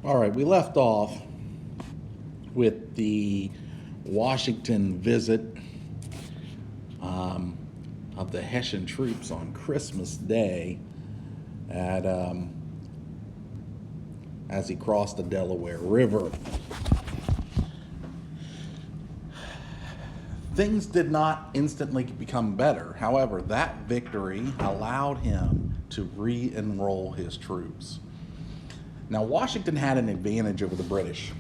All right, we left off with the Washington visit um, of the Hessian troops on Christmas Day at as he crossed the Delaware River. Things did not instantly become better. However, that victory allowed him to re-enroll his troops. Now, Washington had an advantage over the British.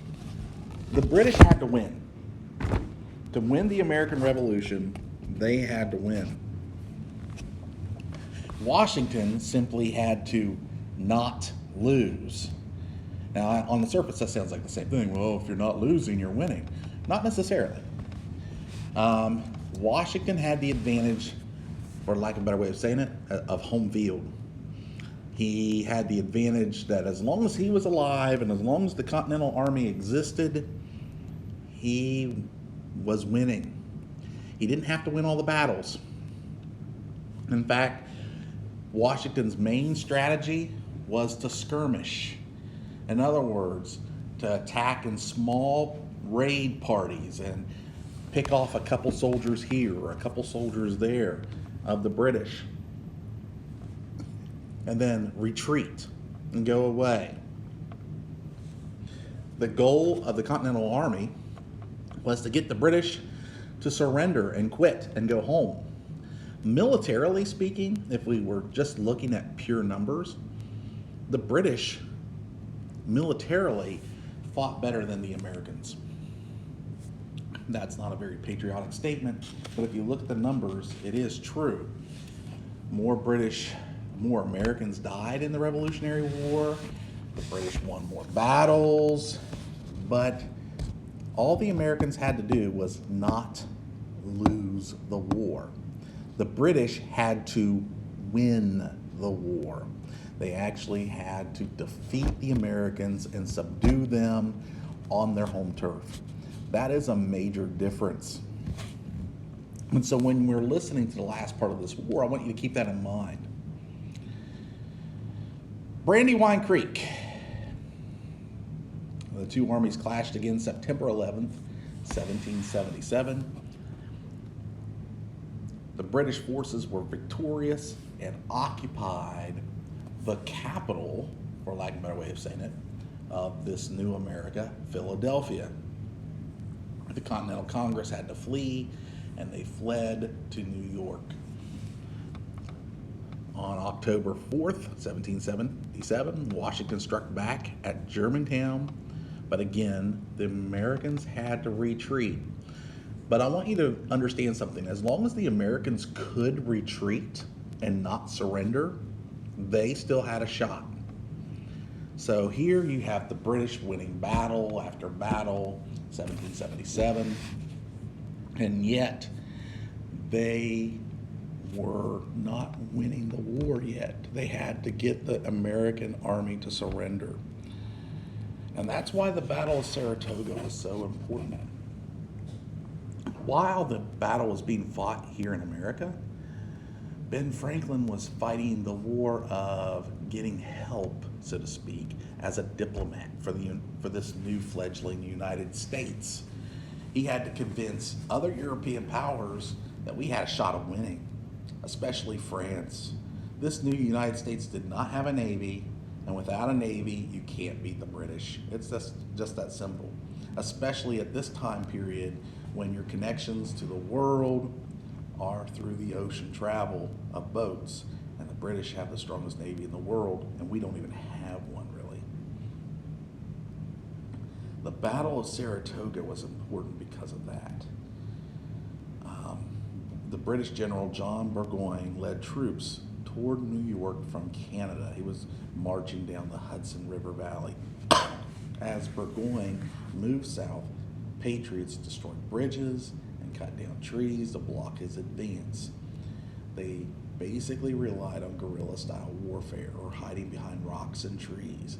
The British had to win. To win the American Revolution, they had to win. Washington simply had to not lose. Now, on the surface, that sounds like the same thing. Well, if you're not losing, you're winning. Not necessarily. Washington had the advantage, for lack of a better way of saying it, of home field. He had the advantage that as long as he was alive and as long as the Continental Army existed, he was winning. He didn't have to win all the battles. In fact, Washington's main strategy was to skirmish. In other words, to attack in small raid parties and pick off a couple soldiers here or a couple soldiers there of the British, and then retreat and go away. The goal of the Continental Army was to get the British to surrender and quit and go home. Militarily speaking, if we were just looking at pure numbers, the British militarily fought better than the Americans. That's not a very patriotic statement, but if you look at the numbers, it is true. More Americans died in the Revolutionary War. The British won more battles, but all the Americans had to do was not lose the war. The British had to win the war. They actually had to defeat the Americans and subdue them on their home turf. That is a major difference. And so when we're listening to the last part of this war, I want you to keep that in mind. Brandywine Creek. The two armies clashed again September 11th, 1777. The British forces were victorious and occupied the capital, for lack of a better way of saying it, of this new America, Philadelphia. The Continental Congress had to flee, and they fled to New York. On October 4th, 1777, Washington struck back at Germantown, but again, the Americans had to retreat. But I want you to understand something. As long as the Americans could retreat and not surrender, they still had a shot. So here you have the British winning battle after battle, 1777, and yet they were not winning the war yet. They had to get the American army to surrender. And that's why the Battle of Saratoga was so important. While the battle was being fought here in America, Ben Franklin was fighting the war of getting help, so to speak, as a diplomat for this new fledgling United States. He had to convince other European powers that we had a shot of winning, especially France. This new United States did not have a navy, and without a navy, you can't beat the British. It's just that simple, especially at this time period when your connections to the world are through the ocean travel of boats, and the British have the strongest navy in the world, and we don't even have one really. The Battle of Saratoga was important because of that. The British General John Burgoyne led troops toward New York from Canada. He was marching down the Hudson River Valley. As Burgoyne moved south, Patriots destroyed bridges and cut down trees to block his advance. They basically relied on guerrilla-style warfare or hiding behind rocks and trees.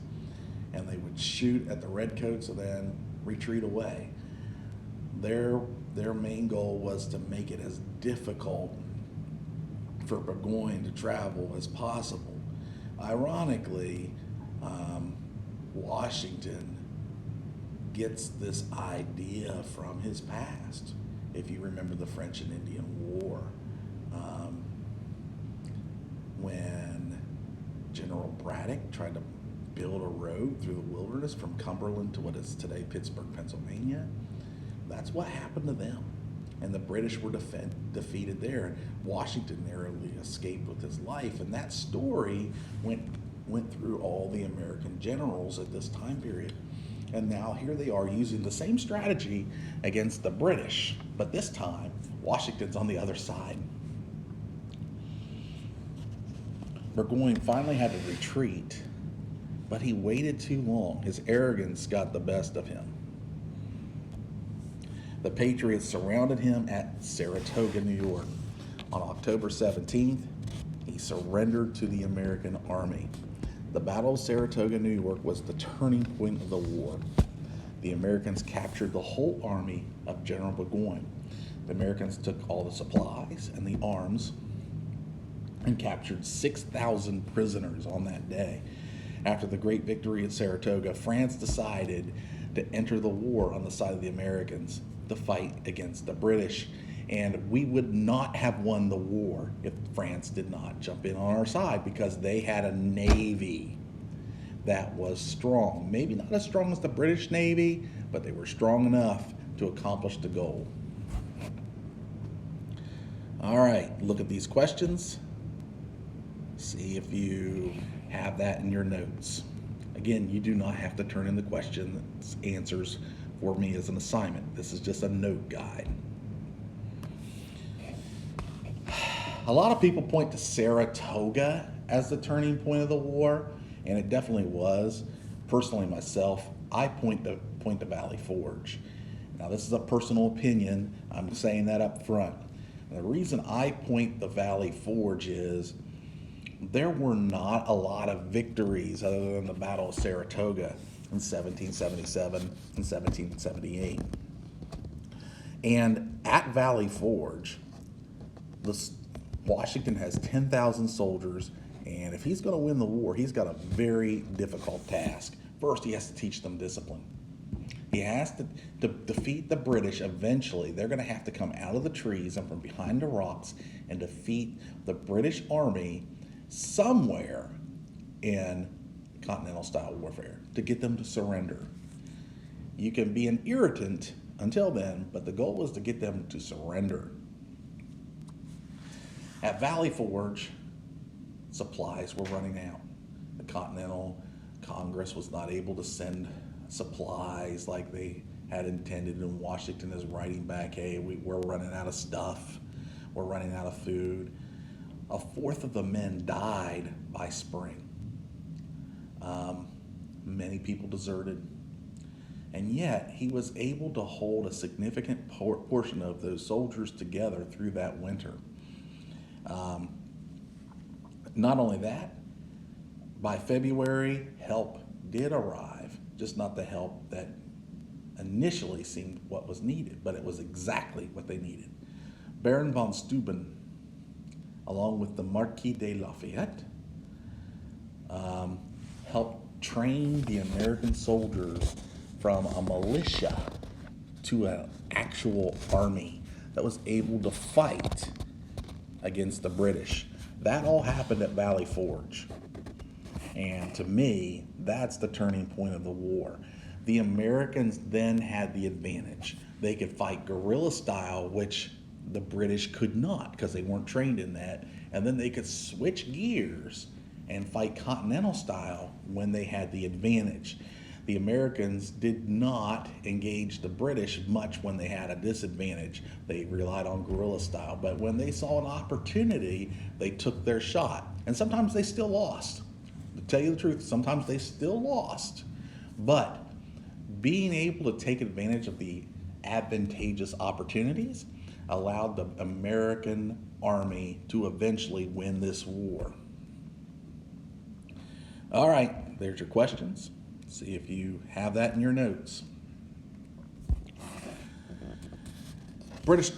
And they would shoot at the redcoats and then retreat away. Their main goal was to make it as difficult for Burgoyne to travel as possible. Ironically, Washington gets this idea from his past. If you remember the French and Indian War, when General Braddock tried to build a road through the wilderness from Cumberland to what is today Pittsburgh, Pennsylvania, that's what happened to them. And the British were defeated there. Washington narrowly escaped with his life. And that story went through all the American generals at this time period. And now here they are using the same strategy against the British. But this time, Washington's on the other side. Burgoyne finally had to retreat, but he waited too long. His arrogance got the best of him. The Patriots surrounded him at Saratoga, New York. On October 17th, he surrendered to the American Army. The Battle of Saratoga, New York was the turning point of the war. The Americans captured the whole army of General Burgoyne. The Americans took all the supplies and the arms and captured 6,000 prisoners on that day. After the great victory at Saratoga, France decided to enter the war on the side of the Americans to fight against the British. And we would not have won the war if France did not jump in on our side, because they had a navy that was strong. Maybe not as strong as the British Navy, but they were strong enough to accomplish the goal. All right, look at these questions. See if you have that in your notes. Again, you do not have to turn in the questions answers for me as an assignment. This is just a note guide. A lot of people point to Saratoga as the turning point of the war, and it definitely was. Personally, myself, I point to Valley Forge. Now, this is a personal opinion. I'm saying that up front. And the reason I point the Valley Forge is there were not a lot of victories other than the Battle of Saratoga in 1777 and 1778. And at Valley Forge, Washington has 10,000 soldiers, and if he's going to win the war, he's got a very difficult task. First, he has to teach them discipline. He has to defeat the British eventually. They're going to have to come out of the trees and from behind the rocks and defeat the British Army somewhere in continental style warfare to get them to surrender. You can be an irritant until then, but the goal is to get them to surrender. At Valley Forge, supplies were running out. The Continental Congress was not able to send supplies like they had intended, and Washington is writing back, hey, we're running out of stuff. We're running out of food. A fourth of the men died by spring. Many people deserted. And yet, he was able to hold a significant portion of those soldiers together through that winter. Not only that, by February, help did arrive, just not the help that initially seemed what was needed, but it was exactly what they needed. Baron von Steuben, along with the Marquis de Lafayette, helped train the American soldiers from a militia to an actual army that was able to fight against the British. That all happened at Valley Forge. And to me, that's the turning point of the war. The Americans then had the advantage. They could fight guerrilla style, which the British could not because they weren't trained in that. And then they could switch gears and fight continental style when they had the advantage. The Americans did not engage the British much when they had a disadvantage. They relied on guerrilla style, but when they saw an opportunity, they took their shot. And sometimes they still lost. To tell you the truth, sometimes they still lost. But being able to take advantage of the advantageous opportunities allowed the American army to eventually win this war. All right, there's your questions. See if you have that in your notes. British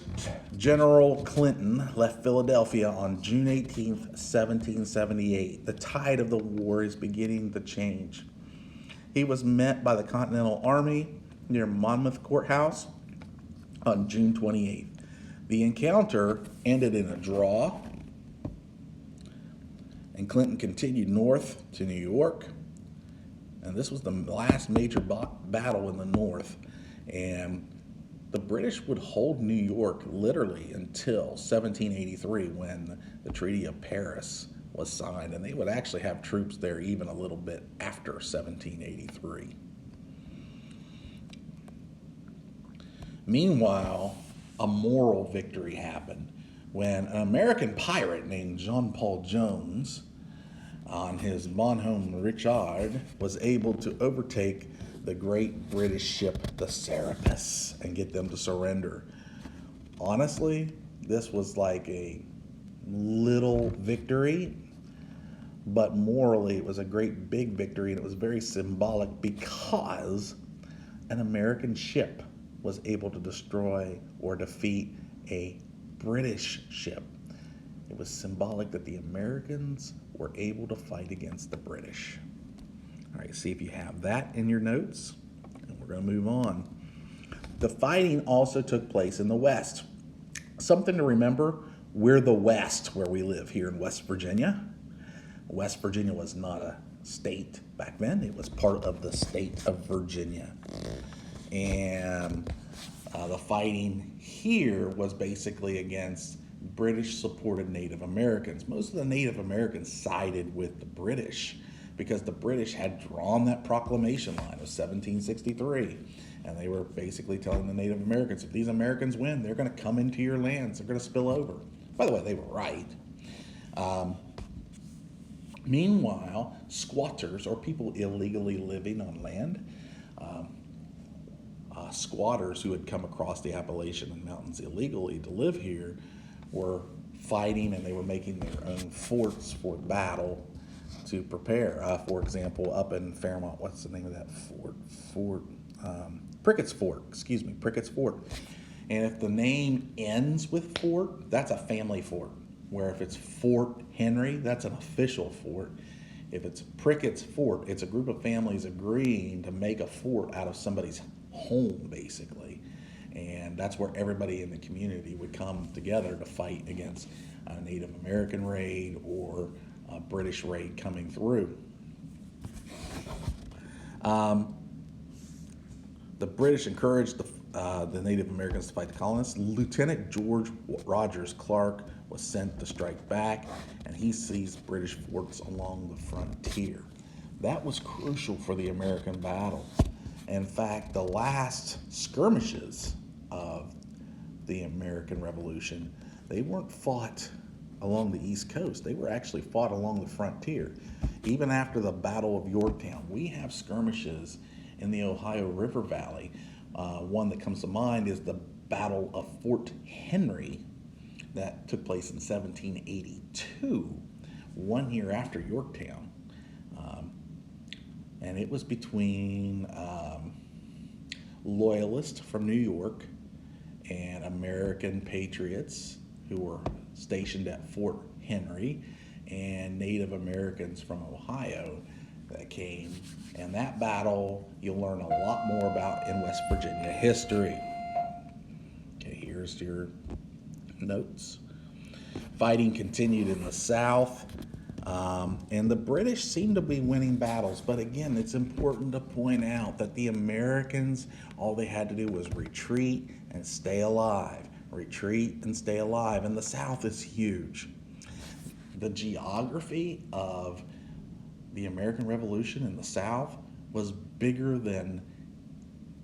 General Clinton left Philadelphia on June 18th, 1778. The tide of the war is beginning to change. He was met by the Continental Army near Monmouth Courthouse on June 28th. The encounter ended in a draw, and Clinton continued north to New York. And this was the last major battle in the North. And the British would hold New York literally until 1783, when the Treaty of Paris was signed. And they would actually have troops there even a little bit after 1783. Meanwhile, a moral victory happened when an American pirate named John Paul Jones, on his Bonhomme Richard, was able to overtake the great British ship, the Serapis, and get them to surrender. Honestly, this was like a little victory, but morally it was a great big victory, and it was very symbolic because an American ship was able to destroy or defeat a British ship. It was symbolic that the Americans were able to fight against the British. All right, see if you have that in your notes, and we're going to move on. The fighting also took place in the West. Something to remember, we're the West where we live here in West Virginia. West Virginia was not a state back then. It was part of the state of Virginia. And the fighting here was basically against British-supported Native Americans. Most of the Native Americans sided with the British because the British had drawn that proclamation line of 1763. And they were basically telling the Native Americans, if these Americans win, they're going to come into your lands. They're going to spill over. By the way, they were right. Meanwhile, squatters, or people illegally living on land, squatters who had come across the Appalachian Mountains illegally to live here, were fighting, and they were making their own forts for battle to prepare. For example, up in Fairmont, what's the name of that fort? Prickett's Fort, Prickett's Fort. And if the name ends with fort, that's a family fort. Where if it's Fort Henry, that's an official fort. If it's Prickett's Fort, it's a group of families agreeing to make a fort out of somebody's home, basically. And that's where everybody in the community would come together to fight against a Native American raid or a British raid coming through. The British encouraged the Native Americans to fight the colonists. Lieutenant George Rogers Clark was sent to strike back, and he seized British forts along the frontier. That was crucial for the American battle. In fact, the last skirmishes of the American Revolution, they weren't fought along the East Coast. They were actually fought along the frontier. Even after the Battle of Yorktown, we have skirmishes in the Ohio River Valley. One that comes to mind is the Battle of Fort Henry that took place in 1782, 1 year after Yorktown. And it was between loyalists from New York and American patriots who were stationed at Fort Henry, and Native Americans from Ohio that came. And that battle you'll learn a lot more about in West Virginia history. Okay, here's your notes. Fighting continued in the South, and the British seemed to be winning battles. But again, it's important to point out that the Americans, all they had to do was retreat and stay alive. Retreat and stay alive. And the South is huge. The geography of the American Revolution in the South was bigger than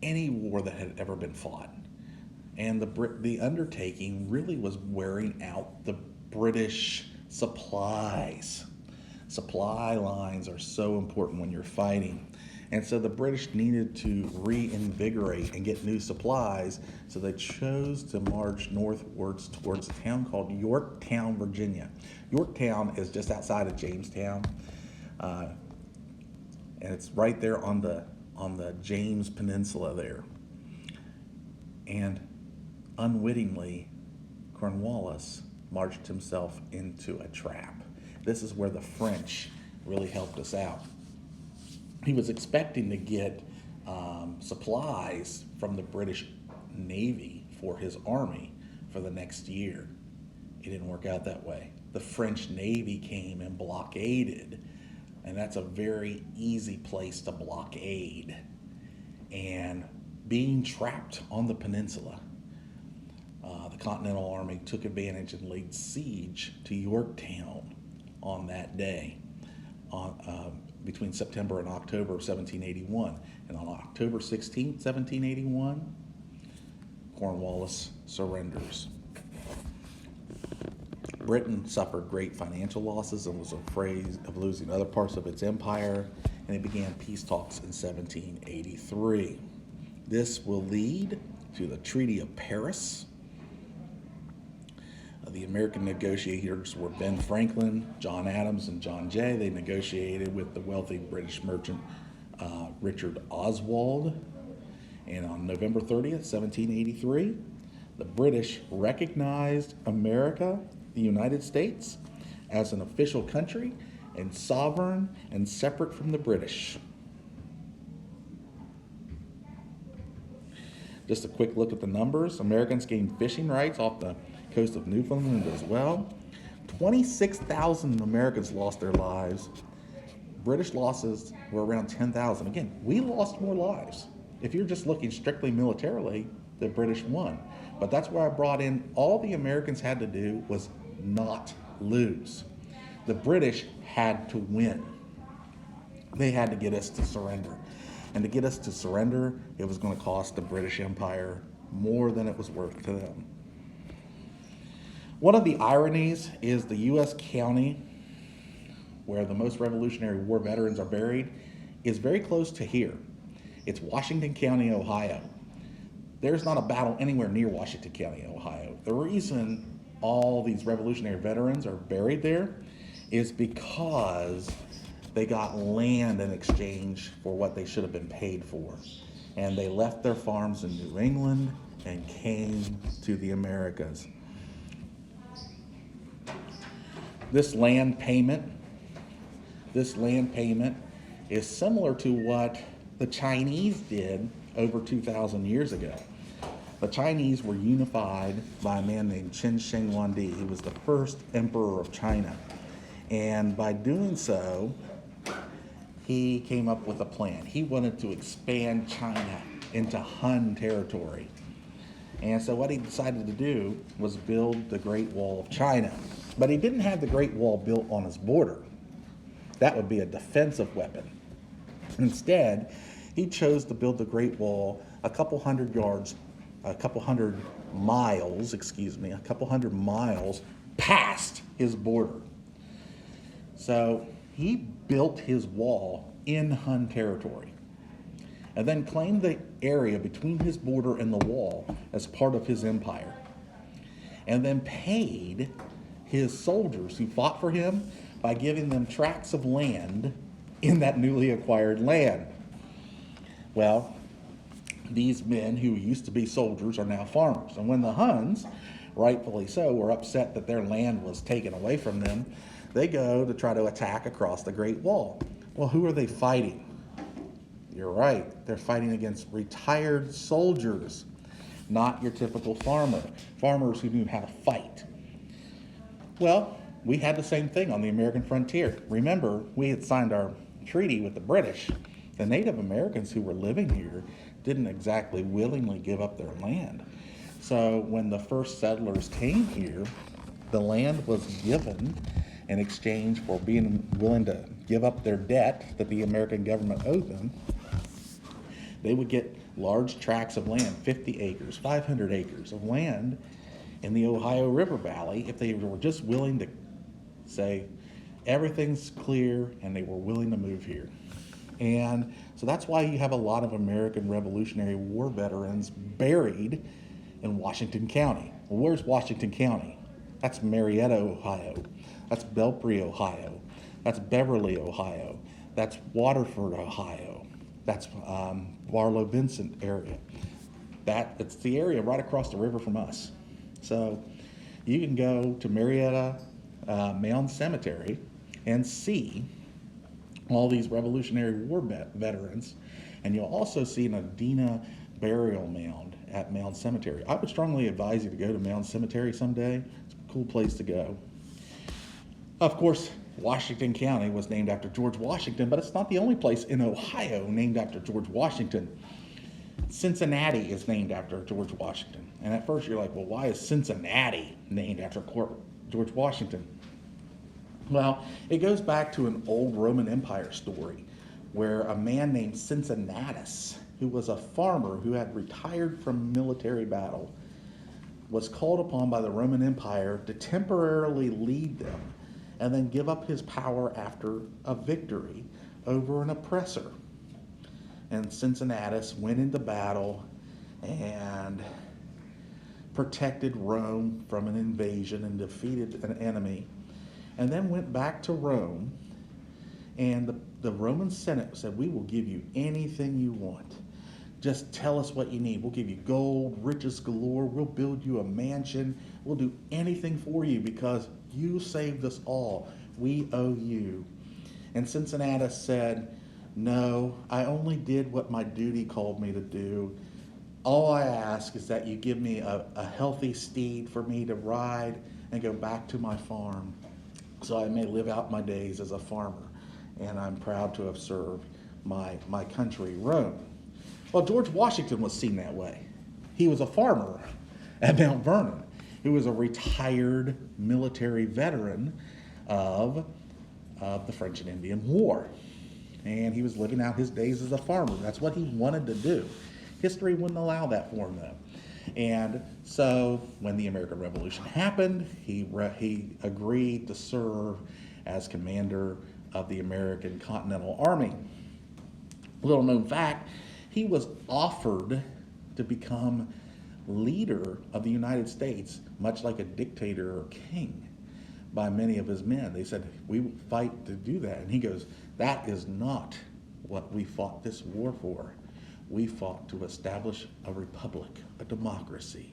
any war that had ever been fought. And the undertaking really was wearing out the British supplies. Supply lines are so important when you're fighting. And so the British needed to reinvigorate and get new supplies, so they chose to march northwards towards a town called Yorktown, Virginia. Yorktown is just outside of Jamestown, and it's right there on the James Peninsula there. And unwittingly, Cornwallis marched himself into a trap. This is where the French really helped us out. he was expecting to get supplies from the British Navy for his army for the next year. It didn't work out that way. The French Navy came and blockaded, and that's a very easy place to blockade. And being trapped on the peninsula, the Continental Army took advantage and laid siege to Yorktown on that day, between September and October of 1781. And on October 16th, 1781, Cornwallis surrenders. Britain suffered great financial losses and was afraid of losing other parts of its empire, and it began peace talks in 1783. This will lead to the Treaty of Paris. The American negotiators were Ben Franklin, John Adams, and John Jay. They negotiated with the wealthy British merchant Richard Oswald. And on November 30th, 1783, the British recognized America, the United States, as an official country and sovereign and separate from the British. Just a quick look at the numbers. Americans gained fishing rights off the coast of Newfoundland as well. 26,000 Americans lost their lives. British losses were around 10,000. Again, we lost more lives. If you're just looking strictly militarily, the British won. But that's where I brought in all the Americans had to do was not lose. The British had to win. They had to get us to surrender. And to get us to surrender, it was going to cost the British Empire more than it was worth to them. One of the ironies is the U.S. county where the most Revolutionary War veterans are buried is very close to here. It's Washington County, Ohio. There's not a battle anywhere near Washington County, Ohio. The reason all these Revolutionary veterans are buried there is because they got land in exchange for what they should have been paid for. And they left their farms in New England and came to the Americas. This land payment is similar to what the Chinese did over 2,000 years ago. The Chinese were unified by a man named Qin Shi Huangdi. He was the first emperor of China. And by doing so, he came up with a plan. He wanted to expand China into Han territory. And so what he decided to do was build the Great Wall of China. But he didn't have the Great Wall built on his border. That would be a defensive weapon. Instead, he chose to build the Great Wall a couple hundred miles past his border. So he built his wall in Han territory and then claimed the area between his border and the wall as part of his empire, and then paid his soldiers who fought for him by giving them tracts of land in that newly acquired land. Well, these men who used to be soldiers are now farmers. And when the Huns, rightfully so, were upset that their land was taken away from them, they go to try to attack across the Great Wall. Well, who are they fighting? You're right, they're fighting against retired soldiers, not your typical farmers who knew how to fight. Well, we had the same thing on the American frontier. Remember, we had signed our treaty with the British. The Native Americans who were living here didn't exactly willingly give up their land. So when the first settlers came here, the land was given in exchange for being willing to give up their debt that the American government owed them. They would get large tracts of land, 50 acres, 500 acres of land in the Ohio River Valley, if they were just willing to say, everything's clear, and they were willing to move here. And so that's why you have a lot of American Revolutionary War veterans buried in Washington County. Well, where's Washington County? That's Marietta, Ohio. That's Belpre, Ohio. That's Beverly, Ohio. That's Waterford, Ohio. That's Barlow-Vincent area. It's the area right across the river from us. So you can go to Marietta Mound Cemetery and see all these Revolutionary War veterans. And you'll also see an Adena burial mound at Mound Cemetery. I would strongly advise you to go to Mound Cemetery someday. It's a cool place to go. Of course, Washington County was named after George Washington, but it's not the only place in Ohio named after George Washington. Cincinnati is named after George Washington. And at first you're like, well, why is Cincinnati named after George Washington? Well, it goes back to an old Roman Empire story where a man named Cincinnatus, who was a farmer who had retired from military battle, was called upon by the Roman Empire to temporarily lead them and then give up his power after a victory over an oppressor. And Cincinnatus went into battle and protected Rome from an invasion and defeated an enemy, and then went back to Rome. And the Roman Senate said, we will give you anything you want. Just tell us what you need. We'll give you gold, riches galore. We'll build you a mansion. We'll do anything for you because you saved us all. We owe you. And Cincinnatus said, no, I only did what my duty called me to do. All I ask is that you give me a healthy steed for me to ride and go back to my farm so I may live out my days as a farmer. And I'm proud to have served my country, Rome. Well, George Washington was seen that way. He was a farmer at Mount Vernon. He was a retired military veteran of the French and Indian War. And he was living out his days as a farmer. That's what he wanted to do. History wouldn't allow that for him, though. And so when the American Revolution happened, he agreed to serve as commander of the American Continental Army. Little known fact, he was offered to become leader of the United States, much like a dictator or king, by many of his men. They said, we will fight to do that. And he goes, that is not what we fought this war for. We fought to establish a republic, a democracy.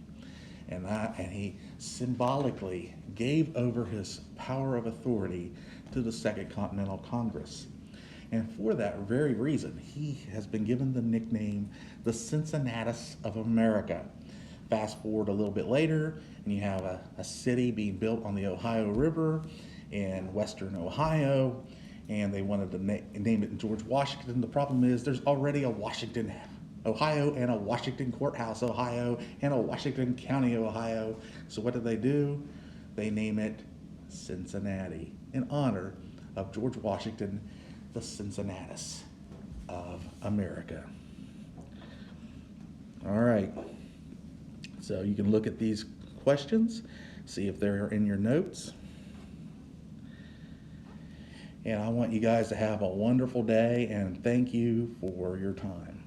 And he symbolically gave over his power of authority to the Second Continental Congress. And for that very reason, he has been given the nickname the Cincinnatus of America. Fast forward a little bit later, and you have a city being built on the Ohio River in western Ohio, and they wanted to name it George Washington. The problem is there's already a Washington, Ohio, and a Washington Courthouse, Ohio, and a Washington County, Ohio. So what do? They name it Cincinnati in honor of George Washington, the Cincinnatus of America. All right. So you can look at these questions, see if they're in your notes. And I want you guys to have a wonderful day, and thank you for your time.